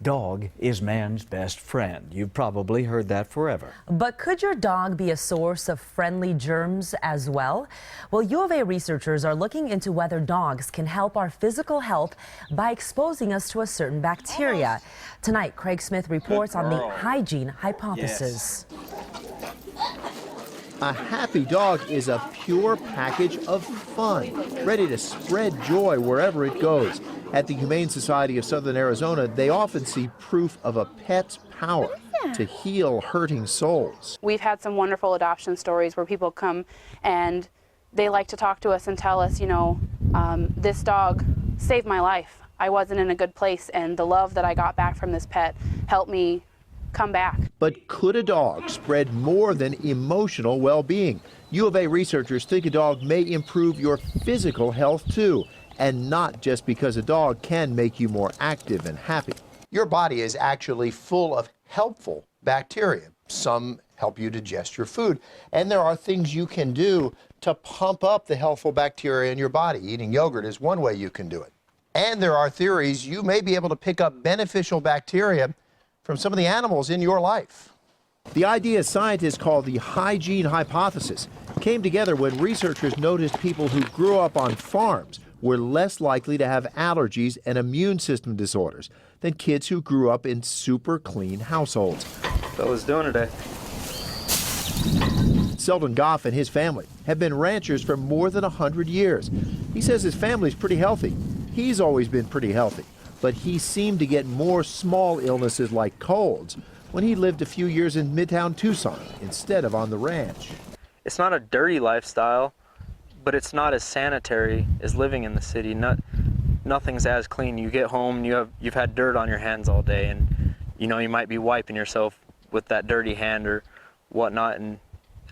dog is man's best friend. You've probably heard that forever. But could your dog be a source of friendly germs as well? Well, U of A researchers are looking into whether dogs can help our physical health by exposing us to a certain bacteria. Tonight, Craig Smith reports on the hygiene hypothesis. A happy dog is a pure package of fun, ready to spread joy wherever it goes. At the Humane Society of Southern Arizona, they often see proof of a pet's power to heal hurting souls. We've had some wonderful adoption stories where people come and they like to talk to us and tell us, this dog saved my life. I wasn't in a good place, and the love that I got back from this pet helped me come back. But could a dog spread more than emotional well-being? U of A researchers think a dog may improve your physical health too, and not just because a dog can make you more active and happy. Your body is actually full of helpful bacteria. Some help you digest your food, and there are things you can do to pump up the healthful bacteria in your body. Eating yogurt is one way you can do it. And there are theories you may be able to pick up beneficial bacteria from some of the animals in your life. The idea scientists call the hygiene hypothesis came together when researchers noticed people who grew up on farms were less likely to have allergies and immune system disorders than kids who grew up in super clean households. Fellas doing today? Selden Goff and his family have been ranchers for more than 100 years. He says his family's pretty healthy. He's always been pretty healthy, but he seemed to get more small illnesses like colds when he lived a few years in Midtown Tucson instead of on the ranch. It's not a dirty lifestyle, but it's not as sanitary as living in the city. Nothing's as clean. You get home, you've had dirt on your hands all day, and you might be wiping yourself with that dirty hand or whatnot, and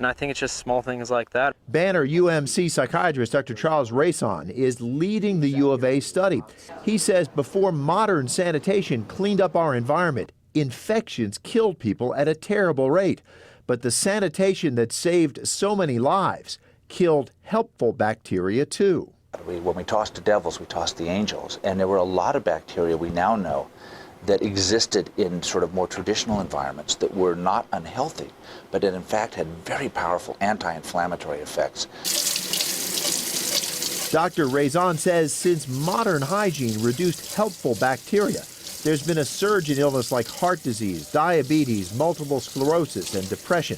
I think it's just small things like that. Banner UMC psychiatrist Dr. Charles Rayson is leading the U of A study. He says before modern sanitation cleaned up our environment, infections killed people at a terrible rate. But the sanitation that saved so many lives killed helpful bacteria too. When we tossed the devils, we tossed the angels, and there were a lot of bacteria we now know that existed in sort of more traditional environments that were not unhealthy, but that in fact had very powerful anti-inflammatory effects. Dr. Rayson says since modern hygiene reduced helpful bacteria, there's been a surge in illness like heart disease, diabetes, multiple sclerosis, and depression.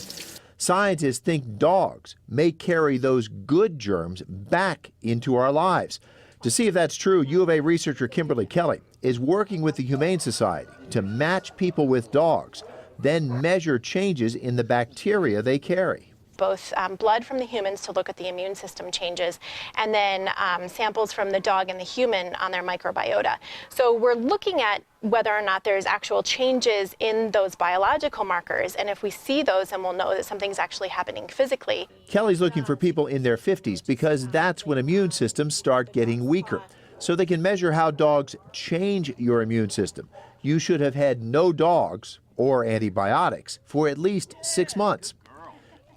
Scientists think dogs may carry those good germs back into our lives. To see if that's true, U of A researcher Kimberly Kelly is working with the Humane Society to match people with dogs, then measure changes in the bacteria they carry. Both blood from the humans to look at the immune system changes, and then samples from the dog and the human on their microbiota. So we're looking at whether or not there's actual changes in those biological markers, and if we see those, then we'll know that something's actually happening physically. Kelly's looking for people in their 50s because that's when immune systems start getting weaker. So they can measure how dogs change your immune system. You should have had no dogs or antibiotics for at least 6 months.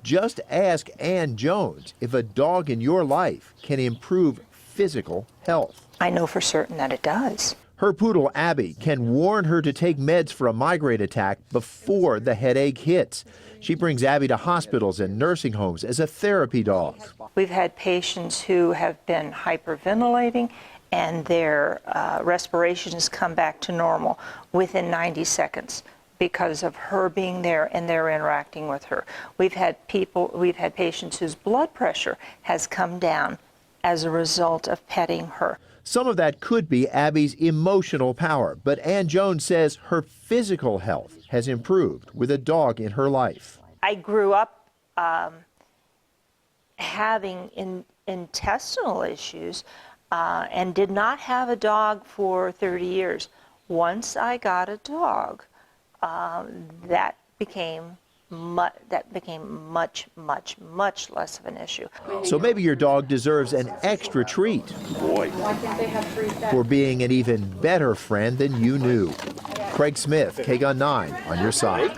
Just ask Ann Jones if a dog in your life can improve physical health. I know for certain that it does. Her poodle, Abby, can warn her to take meds for a migraine attack before the headache hits. She brings Abby to hospitals and nursing homes as a therapy dog. We've had patients who have been hyperventilating and their respiration has come back to normal within 90 seconds. Because of her being there and they're interacting with her. We've had patients whose blood pressure has come down as a result of petting her. Some of that could be Abby's emotional power, but Ann Jones says her physical health has improved with a dog in her life. I grew up having intestinal issues and did not have a dog for 30 years. Once I got a dog, that became much less of an issue. So maybe your dog deserves an extra treat for being an even better friend than you knew. Craig Smith, KGUN-9 on your side.